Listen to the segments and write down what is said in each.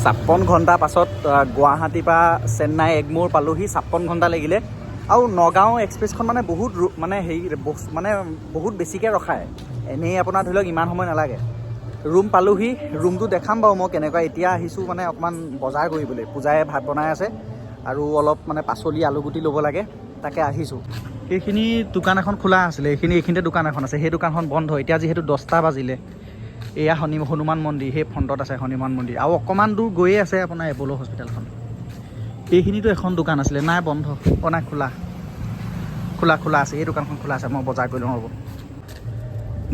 56 ঘণ্টা পাছত গুৱাহাটীৰ পৰা চেন্নাই এগমোৰ পালোহি। 56 ঘণ্টা লাগিলে। আৰু নগাঁও এক্সপ্ৰেছখন মানে বহুত মানে বহুত বেছিকৈ ৰখায়। এনেই আপোনাৰ ধৰি লওক ইমান সময় নালাগে। ৰুম পালোহি। ৰুমটো দেখাম বাৰু মই কেনেকুৱা। এতিয়া আহিছোঁ মানে অকণমান বজাৰ কৰিবলৈ। পূজাই ভাত বনাই আছে আৰু অলপ মানে পাচলি আলুগুটি ল'ব লাগে, তাকে আহিছোঁ। এইখিনি দোকান এখন খোলা আছিলে, এইখিনিতে দোকান এখন আছে, সেই দোকানখন বন্ধ। এতিয়া যিহেতু 10টা বাজিলে। এয়া হনুমান মন্দিৰ, সেই ফ্ৰণ্টত আছে হনুমান মন্দিৰ। আৰু অকণমান দূৰ গৈয়ে আছে আপোনাৰ এপ'ল' হস্পিটেলখন। এইখিনিতো এখন দোকান আছিলে, নাই বন্ধ। নাই খোলা আছে। এই দোকানখন খোলা আছে। মই বজাৰ কৰি লওঁ ৰ'ব।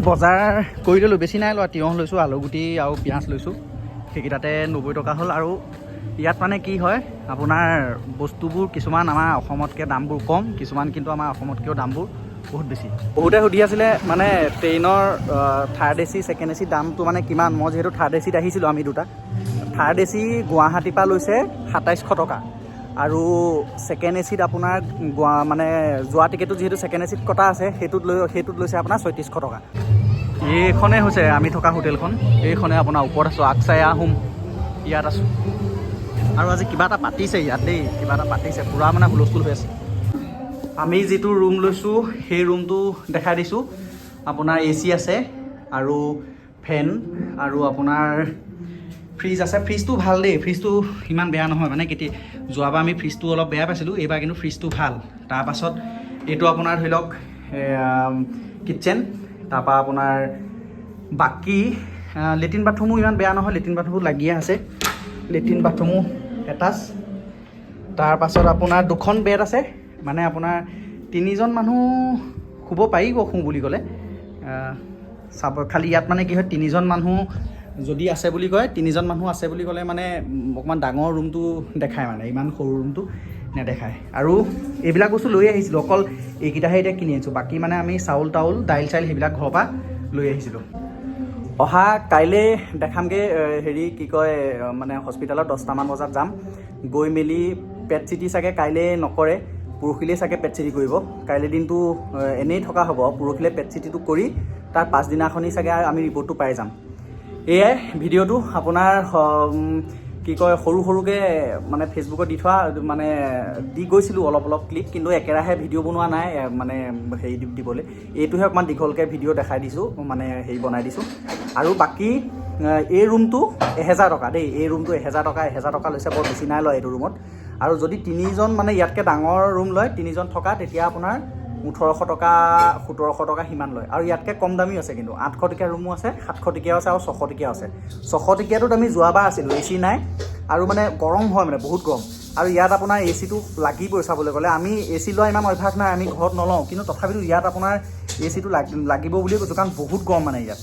বজাৰ কৰি ল'লোঁ, বেছি নাই লোৱা। তিয়ঁহ লৈছোঁ, আলুগুটি আৰু পিঁয়াজ লৈছোঁ। সেইকেইটাতে 90 টকা হ'ল। আৰু ইয়াত মানে কি হয় আপোনাৰ বস্তুবোৰ কিছুমান আমাৰ অসমতকৈ দামবোৰ কম, কিছুমান কিন্তু আমাৰ অসমতকৈও দামবোৰ বহুত বেছি। বহুতে সুধি আছিলে মানে ট্ৰেইনৰ থাৰ্ড AC ছেকেণ্ড AC দামটো মানে কিমান। মই যিহেতু থাৰ্ড ACত আহিছিলোঁ আমি দুটা। থাৰ্ড AC গুৱাহাটীৰ পৰা লৈছে 2700 টকা আৰু ছেকেণ্ড ACত আপোনাৰ মানে যোৱা টিকেটটো যিহেতু ছেকেণ্ড ACত কটা আছে, সেইটোত লৈছে আপোনাৰ 3600 টকা। এইখনেই হৈছে আমি থকা হোটেলখন। এইখনে আপোনাৰ ওপৰত আছোঁ, আকচাই আহোম ইয়াত আছোঁ। আৰু আজি কিবা এটা পাতিছে ইয়াত দেই, কিবা এটা পাতিছে, পূৰা মানে হুলস্থুল হৈ আছে। আমি যিটো ৰুম লৈছোঁ সেই ৰুমটো দেখাই দিছোঁ। আপোনাৰ AC আছে আৰু ফেন আৰু আপোনাৰ ফ্ৰিজ আছে। ফ্ৰিজটো ভাল দেই, ফ্ৰিজটো ইমান বেয়া নহয়। মানে যোৱাবাৰ আমি ফ্ৰিজটো অলপ বেয়া পাইছিলোঁ, এইবাৰ কিন্তু ফ্ৰিজটো ভাল। তাৰপাছত এইটো আপোনাৰ ধৰি লওক কিটচেন। তাৰপৰা আপোনাৰ বাকী লেট্ৰিন বাথৰুমো ইমান বেয়া নহয়, লেট্ৰিন বাথৰুমো লাগিয়ে আছে। লেট্ৰিন বাথৰুমো এটাচ। তাৰপাছত আপোনাৰ 2খন বেড আছে, মানে আপোনাৰ 3জন মানুহ শুব পাৰিব শুওঁ বুলি ক'লে। খালি ইয়াত মানে কি হয় 3জন মানুহ যদি আছে বুলি কয়, 3জন মানুহ আছে বুলি ক'লে মানে অকণমান ডাঙৰ ৰুমটো দেখায়, মানে ইমান সৰু ৰুমটো নেদেখায়। আৰু এইবিলাক বস্তু লৈ আহিছিলোঁ, অকল এইকেইটাহে এতিয়া কিনি আনিছোঁ। বাকী মানে আমি চাউল দাইল চাইল সেইবিলাক ঘৰৰ পৰা লৈ আহিছিলোঁ। অহা কাইলৈ দেখামগৈ হেৰি কি কয় মানে হস্পিটেলত 10টামান বজাত যাম। গৈ মেলি পেট চিটি চাগে কাইলৈ নকৰে, পৰহিলৈ চাগে পেট চিটি কৰিব। কাইলৈ দিনটো এনেই থকা হ'ব। পৰহিলৈ পেট চিটিটো কৰি তাৰ পাছদিনাখনি চাগে আমি ৰিপৰ্টটো পাই যাম। এয়াই ভিডিঅ'টো আপোনাৰ কি কয় সৰুকৈ মানে ফেচবুকত দি গৈছিলোঁ অলপ ক্লিপ, কিন্তু একেৰাহে ভিডিঅ' বনোৱা নাই মানে হেৰি দিবলৈ। এইটোহে অকণমান দীঘলকৈ ভিডিঅ' দেখাই দিছোঁ, মানে হেৰি বনাই দিছোঁ। আৰু বাকী এই ৰুমটো 1000 টকা দেই। এই ৰুমটো 1000 টকা লৈছে, বৰ বেছি নাই লয় এইটো ৰুমত। আৰু যদি 3জন মানে ইয়াতকৈ ডাঙৰ ৰুম লয়, 3জন থকা, তেতিয়া আপোনাৰ 1800 টকা 1700 টকা সিমান লয়। আৰু ইয়াতকৈ কম দামীও আছে, কিন্তু 800 টকীয়া ৰুমো আছে, 700 টকীয়াও আছে আৰু 600 টকীয়াও আছে। 600 টকীয়াটোত আমি যোৱাবাৰ আছিলোঁ, AC নাই আৰু মানে গৰম হয়, মানে বহুত গৰম। আৰু ইয়াত আপোনাৰ ACটো লাগিবই চাবলৈ গ'লে। আমি AC লোৱা ইমান অভ্যাস নাই, আমি ঘৰত নলওঁ, কিন্তু তথাপিতো ইয়াত আপোনাৰ ACটো লাগিব বুলিয়ে কৈছোঁ, কাৰণ বহুত গৰম মানে ইয়াত।